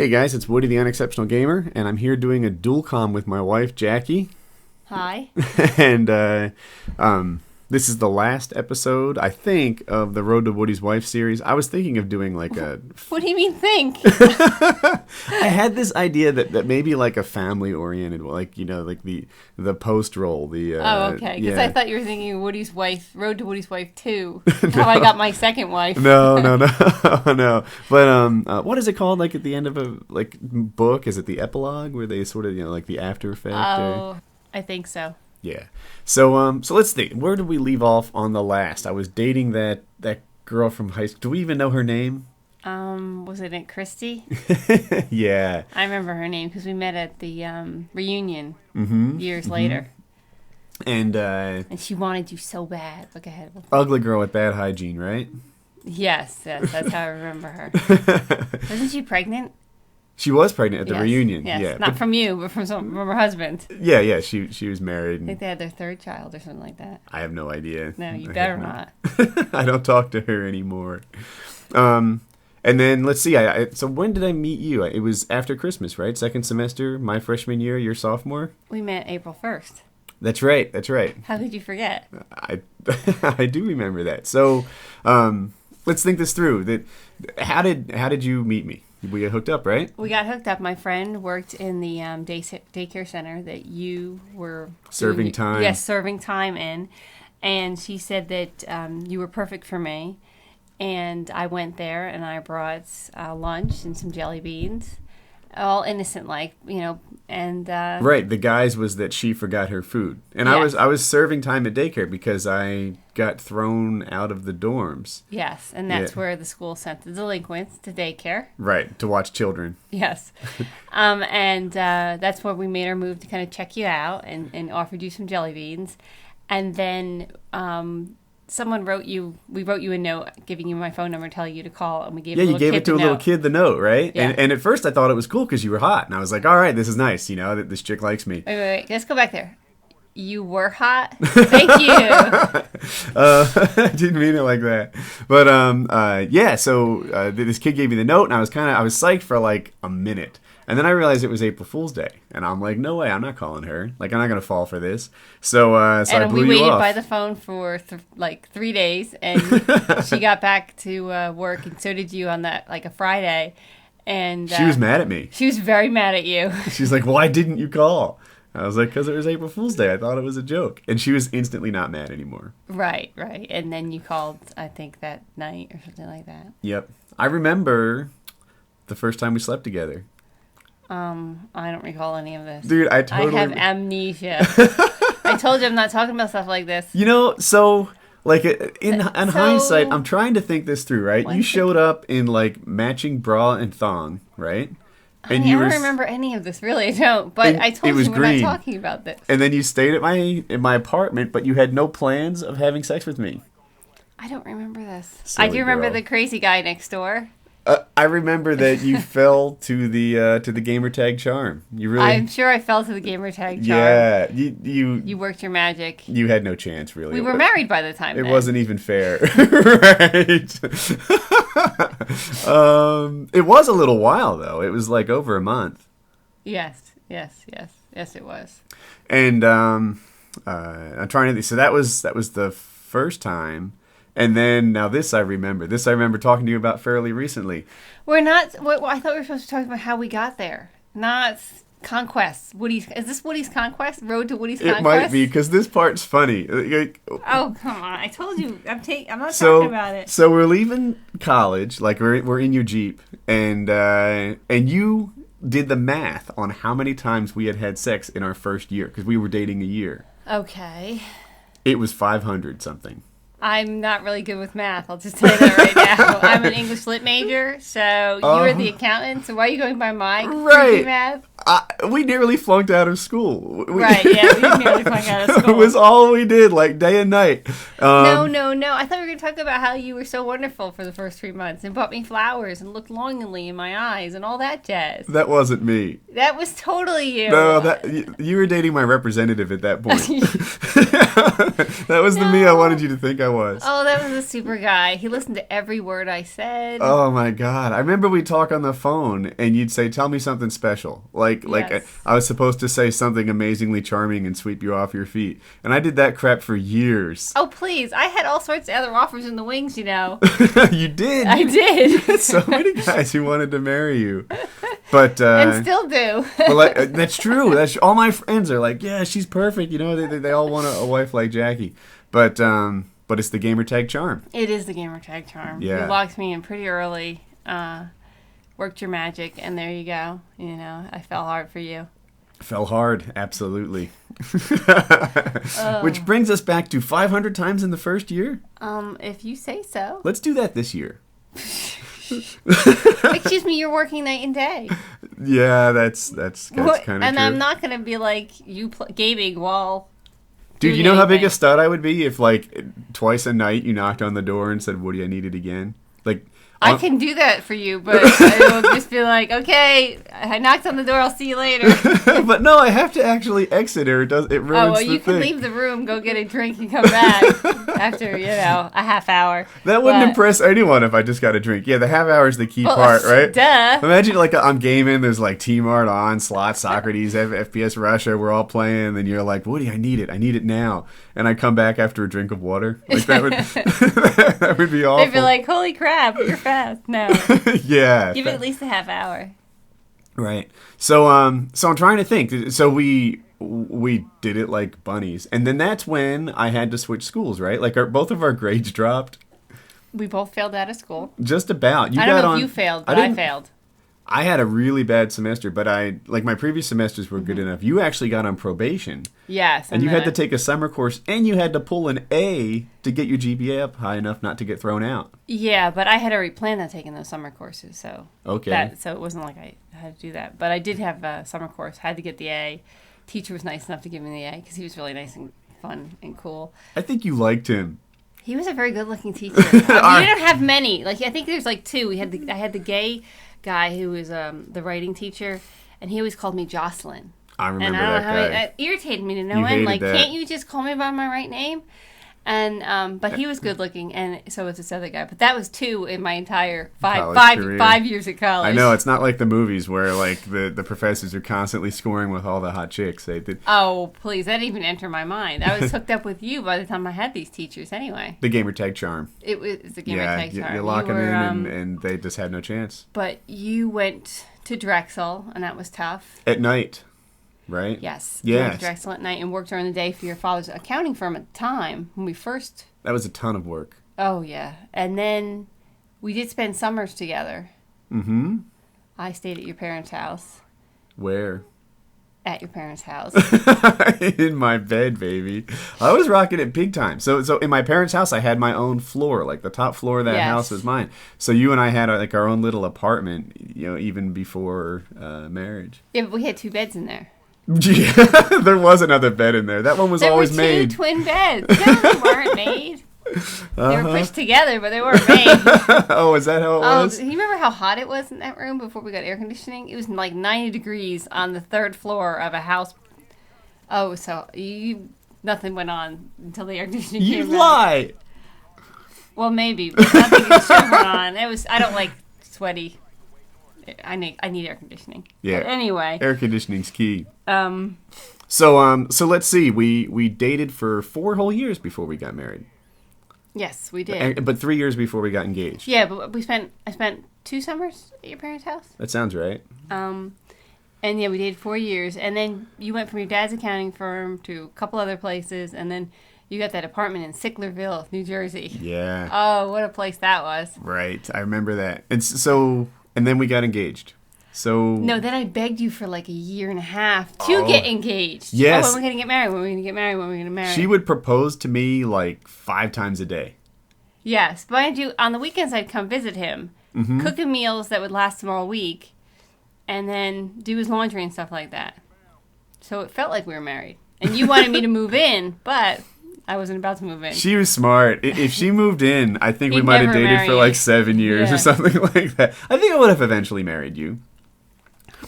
Hey guys, it's Woody the Unexceptional Gamer, and I'm here doing a dual comm with my wife, Jackie. Hi. And this is the last episode, I think, of the Road to Woody's Wife series. I was thinking of doing like a... What do you mean think? I had this idea that maybe like a family-oriented, like, you know, like the post roll. Oh, okay. Because yeah. I thought you were thinking Woody's Wife, Road to Woody's Wife 2. How I got my second wife. No. No. But what is it called? Like at the end of a book? Is it the epilogue where they sort of, you know, like the after effect? Oh, I think so. Yeah. So let's think. Where did we leave off on the last? I was dating that girl from high school. Do we even know her name? Was it Aunt Christy? Yeah. I remember her name because we met at the reunion years Mm-hmm. later. And she wanted you so bad. Look ahead. ugly girl with bad hygiene, right? Yes, that's how I remember her. Wasn't she pregnant? She was pregnant at the Yes, reunion. Yes. Yeah. Not from you, but from her husband. Yeah. She was married. I think they had their third child or something like that. I have no idea. No, you better not. I don't talk to her anymore. And then let's see. So when did I meet you? It was after Christmas, right? Second semester, my freshman year, your sophomore. We met April 1st. That's right. How could you forget? I do remember that. So let's think this through. How did you meet me? We got hooked up, right? We got hooked up. My friend worked in the daycare center that you were Serving time. Yes, serving time in. And she said that you were perfect for me. And I went there and I brought lunch and some jelly beans. All innocent, like, you know, and... Right, the guise was that she forgot her food. And yes. I was serving time at daycare because I got thrown out of the dorms. Yes, and that's where the school sent the delinquents to daycare. Right, to watch children. Yes. And that's where we made our move to kind of check you out and offered you some jelly beans. And then... we wrote you a note giving you my phone number, telling you to call, and we gave you gave it to a little kid, the note, right? Yeah. And at first I thought it was cool because you were hot, and I was like, all right, this is nice, you know, that this chick likes me. Wait, let's go back there. You were hot? Thank you. I didn't mean it like that, but yeah. So this kid gave me the note, and I was psyched for like a minute. And then I realized it was April Fool's Day. And I'm like, no way, I'm not calling her. Like, I'm not going to fall for this. So I blew you off. And we waited by the phone for 3 days. And she got back to work. And so did you on that, like, a Friday. And she was mad at me. She was very mad at you. She's like, why didn't you call? I was like, because it was April Fool's Day. I thought it was a joke. And she was instantly not mad anymore. Right. And then you called, I think, that night or something like that. Yep. I remember the first time we slept together. I don't recall any of this. Dude, I have amnesia. I told you I'm not talking about stuff like this. You know, so, like, in hindsight, I'm trying to think this through, right? You showed up in, like, matching bra and thong, right? And I don't remember any of this, really. I don't. But I told you we're not talking about this. And then you stayed at my apartment, but you had no plans of having sex with me. I don't remember this. Silly I do remember girl. the crazy guy next door. I remember that you fell to the gamertag charm. You really. I'm sure I fell to the gamertag charm. Yeah, you worked your magic. You had no chance, really. We were married by the time. It then. wasn't even fair, right? It was a little while though. It was like over a month. Yes, it was. And I'm trying to think. So that was the first time. And then, now this I remember. This I remember talking to you about fairly recently. We're not... I thought we were supposed to talk about how we got there. Not Conquest. Is this Woody's Conquest? Road to Woody's Conquest? It might be, because this part's funny. Oh, come on. I told you. I'm not talking about it. So we're leaving college. Like, we're in your Jeep. And you did the math on how many times we had sex in our first year. Because we were dating a year. Okay. It was 500 something. I'm not really good with math. I'll just tell you that right now. I'm an English lit major, so you're the accountant. So why are you going by my crazy math? We nearly flunked out of school. Right, yeah, we nearly flunked out of school. It was all we did, like day and night. No. I thought we were going to talk about how you were so wonderful for the first 3 months and bought me flowers and looked longingly in my eyes and all that jazz. That wasn't me. That was totally you. No, you were dating my representative at that point. That was the me I wanted you to think I was. Oh, that was a super guy. He listened to every word I said. Oh my God. I remember we'd talk on the phone and you'd say, tell me something special. Like Yes. I was supposed to say something amazingly charming and sweep you off your feet. And I did that crap for years. Oh, please. I had all sorts of other offers in the wings, you know. You did. I did. So many guys who wanted to marry you. But And still do. but that's true. That's all my friends are like, yeah, she's perfect. You know, they all want a wife like Jackie. But it's the gamertag charm. It is the gamertag charm. Yeah. You locked me in pretty early, worked your magic, and there you go. You know, I fell hard for you. Fell hard, absolutely. Which brings us back to 500 times in the first year. If you say so. Let's do that this year. Excuse me, you're working night and day. Yeah, that's kind of true. And I'm not going to be like you gaming while. Dude, doing you know how big anything. a stud I would be if, like, twice a night you knocked on the door and said, Woody, I need it again? Like, I can do that for you, but I will just be like, okay, I knocked on the door, I'll see you later. but no, I have to actually exit or it ruins Oh, well, you the can thing. leave the room, go get a drink, and come back after, a half hour. That wouldn't But- impress anyone if I just got a drink. Yeah, the half hour is the key Well, part, right? Duh. Imagine, like, I'm gaming, there's, like, T-Mart, Onslaught, Socrates, FPS Russia, we're all playing, and you're like, Woody, I need it now. And I come back after a drink of water. Like, that would, that would be awful. They'd be like, holy crap, you're fast. No. Yeah. Give it at least a half hour. Right. So I'm trying to think. So we did it like bunnies. And then that's when I had to switch schools, right? Like, both of our grades dropped. We both failed out of school. Just about. I don't know if you failed, but I didn't- failed. I had a really bad semester, but my previous semesters were good enough. You actually got on probation. Yes. And you had to take a summer course, and you had to pull an A to get your GPA up high enough not to get thrown out. Yeah, but I had already planned on taking those summer courses, so Okay. so it wasn't like I had to do that. But I did have a summer course, had to get the A. Teacher was nice enough to give me the A because he was really nice and fun and cool. I think you liked him. He was a very good-looking teacher. We didn't have many. Like I think there's like two. I had the gay guy who was the writing teacher, and he always called me Jocelyn. I remember And I don't know that how guy. it irritated me to no You end. hated Like, that. can't you just call me by my right name? And but he was good looking, and so was this other guy. But that was two in my entire College career. 5 years at college. I know, it's not like the movies where, like, the professors are constantly scoring with all the hot chicks. They did. Oh, please, that didn't even enter my mind. I was hooked up with you by the time I had these teachers. Anyway, The gamertag charm. it was the game Yeah, takes you lock them in and they just had no chance. But you went to Drexel, and that was tough. At night, right? Yes. You went Yes. to Drexel at night and worked during the day for your father's accounting firm at the time when we first. That was a ton of work. Oh, yeah. And then we did spend summers together. Mm-hmm. I stayed at your parents' house. Where? At your parents' house. In my bed, baby. I was rocking it big time. So in my parents' house, I had my own floor. Like, the top floor of that Yes. house was mine. So you and I had, like, our own little apartment, even before marriage. Yeah, but we had two beds in there. Yeah, there was another bed in there. That one was There always were made. two twin beds. No, they weren't made. They were pushed together, but they weren't made. Oh, is that how it Oh, was? you remember how hot it was in that room before we got air conditioning? It was like 90 degrees on the third floor of a house. Oh, so nothing went on until the air conditioning You came back. lie. Well, maybe, but nothing should went on. I don't like sweaty. I need air conditioning. Yeah. But anyway, Air conditioning's key. um, So let's see. We dated for 4 whole years before we got married. yes, we did. But 3 years before we got engaged. Yeah, but I spent 2 summers at your parents' house. That sounds right. And yeah, we did 4 years, and then you went from your dad's accounting firm to a couple other places, and then you got that apartment in Sicklerville, New Jersey. Yeah. Oh, what a place that was! Right. I remember that. And then we got engaged. So No, then I begged you for like a year and a half to get engaged. Yes. Oh, when are we gonna get married? When are we gonna get married? When are we gonna marry? she would propose to me like 5 times a day. Yes, but on the weekends I'd come visit him, Mm-hmm. cook him meals that would last him all week, and then do his laundry and stuff like that. So it felt like we were married. And you wanted me to move in, but I wasn't about to move in. She was smart. If she moved in, I think we He'd might have never dated marry for you. like 7 years Yeah. or something like that. I think I would have eventually married you.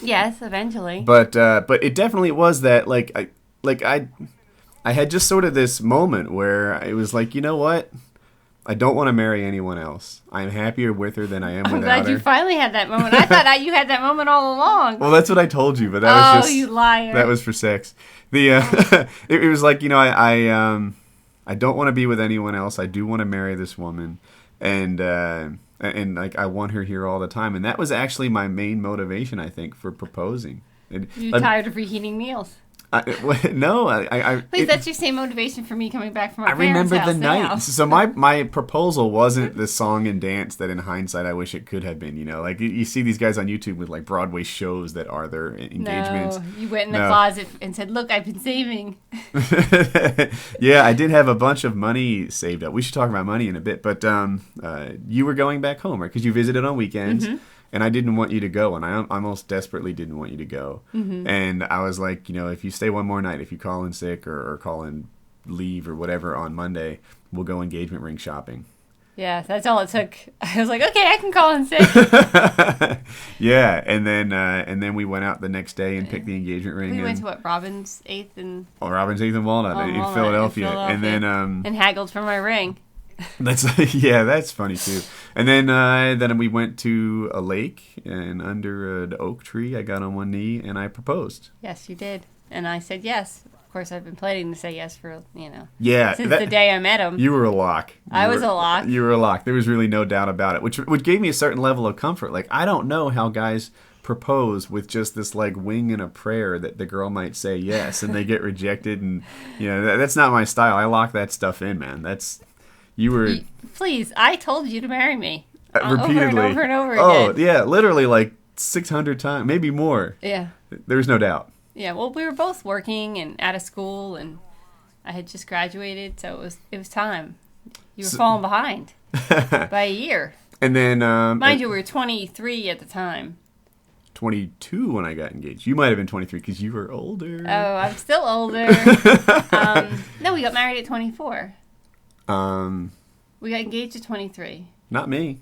Yes, eventually. But it definitely was that I had just sort of this moment where it was like, you know what? I don't want to marry anyone else. I'm happier with her than I am I'm without glad her. you finally had that moment. I thought you had that moment all along. Well, that's what I told you, but that was just you liar. that was for sex. The it was like, you know, I don't want to be with anyone else. I do want to marry this woman, and like I want her here all the time, and that was actually my main motivation, I think, for proposing. You're tired of reheating meals. No, Please, that's your same motivation for me coming back from my I parents' remember house the night. now. So my proposal wasn't the song and dance that in hindsight I wish it could have been, you know. Like you see these guys on YouTube with like Broadway shows that are their engagements. No, you went in the closet and said, "Look, I've been saving." Yeah, I did have a bunch of money saved up. We should talk about money in a bit, but you were going back home, right? Because you visited on weekends. Mm-hmm. And I didn't want you to go, and I almost desperately didn't want you to go. Mm-hmm. And I was like, you know, if you stay one more night, if you call in sick or call in leave or whatever on Monday, we'll go engagement ring shopping. Yeah, that's all it took. I was like, okay, I can call in sick. Yeah, and then we went out the next day and picked the engagement ring. We went to what, Robin's 8th and Robin's 8th and Walnut in Walnut Philadelphia. in And then and haggled for my ring. that's that's funny too. And then we went to a lake, and under an oak tree, I got on one knee and I proposed. Yes, you did, and I said yes. Of course, I've been planning to say yes for Yeah, since the day I met him. You were a lock. I was a lock. You were a lock. There was really no doubt about it, which gave me a certain level of comfort. Like, I don't know how guys propose with just this like wing and a prayer that the girl might say yes and they get rejected, and that's not my style. I lock that stuff in, man. Please, I told you to marry me. Repeatedly. Over and over Oh, again. yeah, literally like 600 times, maybe more. Yeah. There's no doubt. Yeah, well, we were both working and out of school, and I had just graduated, so it was time. You were falling behind by a year. And then... Mind you, we were 23 at the time. 22 when I got engaged. You might have been 23 because you were older. Oh, I'm still older. No, we got married at 24. We got engaged at 23. Not me.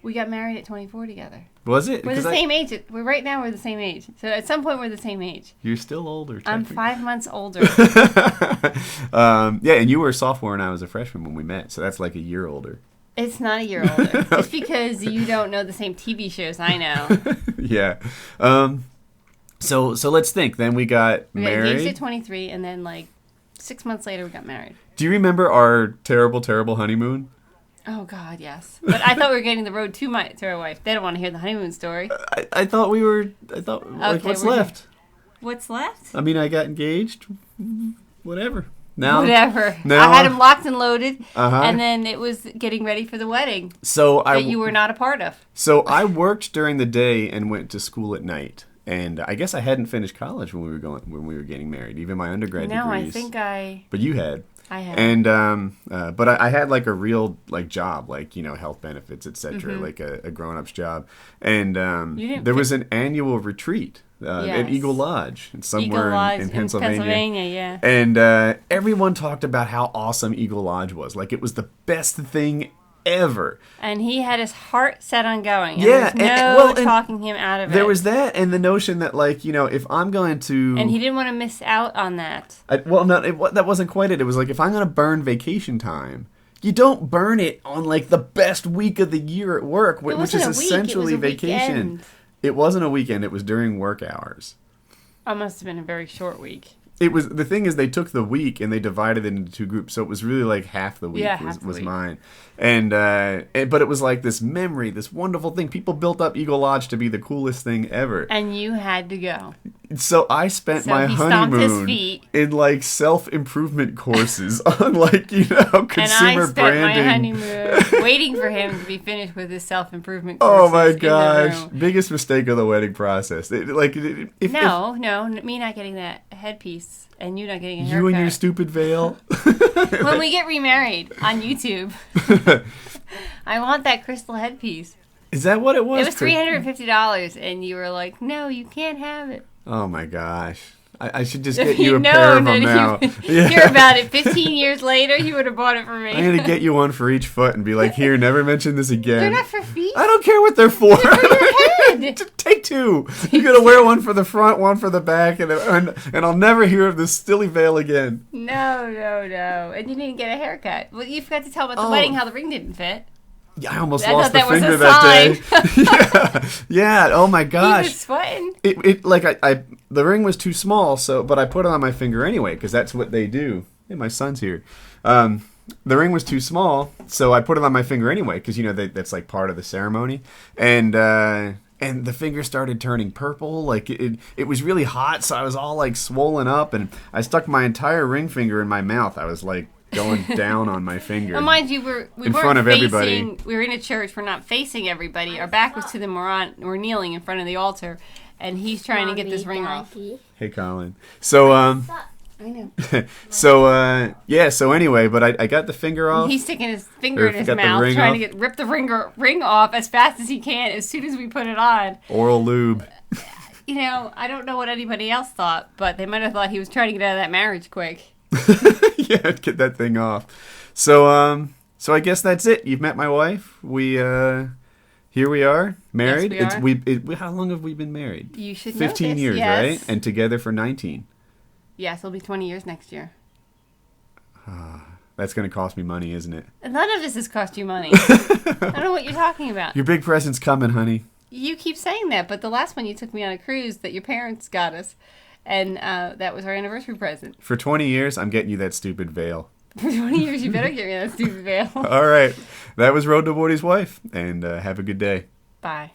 We got married at 24 together. Was it? We're the same age. Right now, we're the same age. So at some point, we're the same age. You're still older. I'm 5 months older. Yeah, and you were a sophomore and I was a freshman when we met, so that's like a year older. It's not a year older. It's because you don't know the same TV shows I know. Yeah. So let's think. Then we got married. Engaged at 23, and then like 6 months later, we got married. Do you remember our terrible, terrible honeymoon? Oh God, yes. But I thought we were getting the road to our wife. They don't want to hear the honeymoon story. I thought what's left? What's left? I mean, I got engaged. Whatever. Now, Whatever. Now, I had him locked and loaded, Uh-huh. and then it was getting ready for the wedding So that you were not a part of. So I worked during the day and went to school at night. And I guess I hadn't finished college when we were getting married, even my undergrad No, degrees. I think I But you had. had. And but I had like a real like job, like health benefits, etc., like a grown up's job. And there was an annual retreat at Yes. Eagle Lodge, somewhere Eagle Lodge in Pennsylvania. yeah. And everyone talked about how awesome Eagle Lodge was. Like, it was the best thing ever. And he had his heart set on going. And Yeah, there was no talking him out of it. There was that, and the notion that, like, if I'm going to... And he didn't want to miss out on that. that wasn't quite it. It was like, if I'm going to burn vacation time, you don't burn it on, like, the best week of the year at work, which is essentially vacation. Weekend. It wasn't a weekend. It was during work hours. It must have been a very short week. It was, the thing is, they took the week and they divided it into two groups, so it was really like half the week was mine. And but it was like this memory, this wonderful thing. People built up Eagle Lodge to be the coolest thing ever. And you had to go. So I spent my he stomped his honeymoon feet. in like self-improvement courses on like, consumer And I spent branding. my honeymoon waiting for him to be finished with his self-improvement courses. Oh my in the gosh. room. Biggest mistake of the wedding process. No, me not getting that headpiece and you not getting a haircut. You and your stupid veil. When we get remarried on YouTube, I want that crystal headpiece. Is that what it was? It was $350, and you were like, "No, you can't have it." Oh my gosh. I should just get you a pair of them now. Hear about it 15 years later, he would have bought it for me. I'm going to get you one for each foot and be like, here, never mention this again. They're not for feet. I don't care what they're for. They're for your head. Take two. You're going to wear one for the front, one for the back, and I'll never hear of this silly veil again. No. And you didn't get a haircut. Well, you forgot to tell about the wedding how the ring didn't fit. Yeah, I almost lost the that was finger a that day. Yeah. Oh my gosh. He was sweating. It like the ring was too small, but I put it on my finger anyway because that's what they do. Hey, my son's here. The ring was too small, so I put it on my finger anyway because that's like part of the ceremony, and the finger started turning purple. Like it was really hot, so I was all like swollen up, and I stuck my entire ring finger in my mouth. I was like going down on my finger. Well, mind you, we in weren't front of facing, everybody. We were in a church. We're not facing everybody. Our back was to them. We're kneeling in front of the altar, and he's trying to get this ring off. Hey, Colin. So I know. So anyway, but I got the finger off. He's sticking his finger in his mouth, trying to rip the ring off as fast as he can as soon as we put it on. Oral lube. I don't know what anybody else thought, but they might have thought he was trying to get out of that marriage quick. Yeah, get that thing off. So I guess that's it. You've met my wife. We here we are, married. Yes, we are. How long have we been married? You should know 15 years, yes. right? And together for 19. Yes, it'll be 20 years next year. That's going to cost me money, isn't it? None of this has cost you money. I don't know what you're talking about. Your big present's coming, honey. You keep saying that, but the last one you took me on a cruise that your parents got us, and that was our anniversary present. For 20 years, I'm getting you that stupid veil. For 20 years, you better get me that stupid veil. All right. That was Road to Woody's wife, and have a good day. Bye.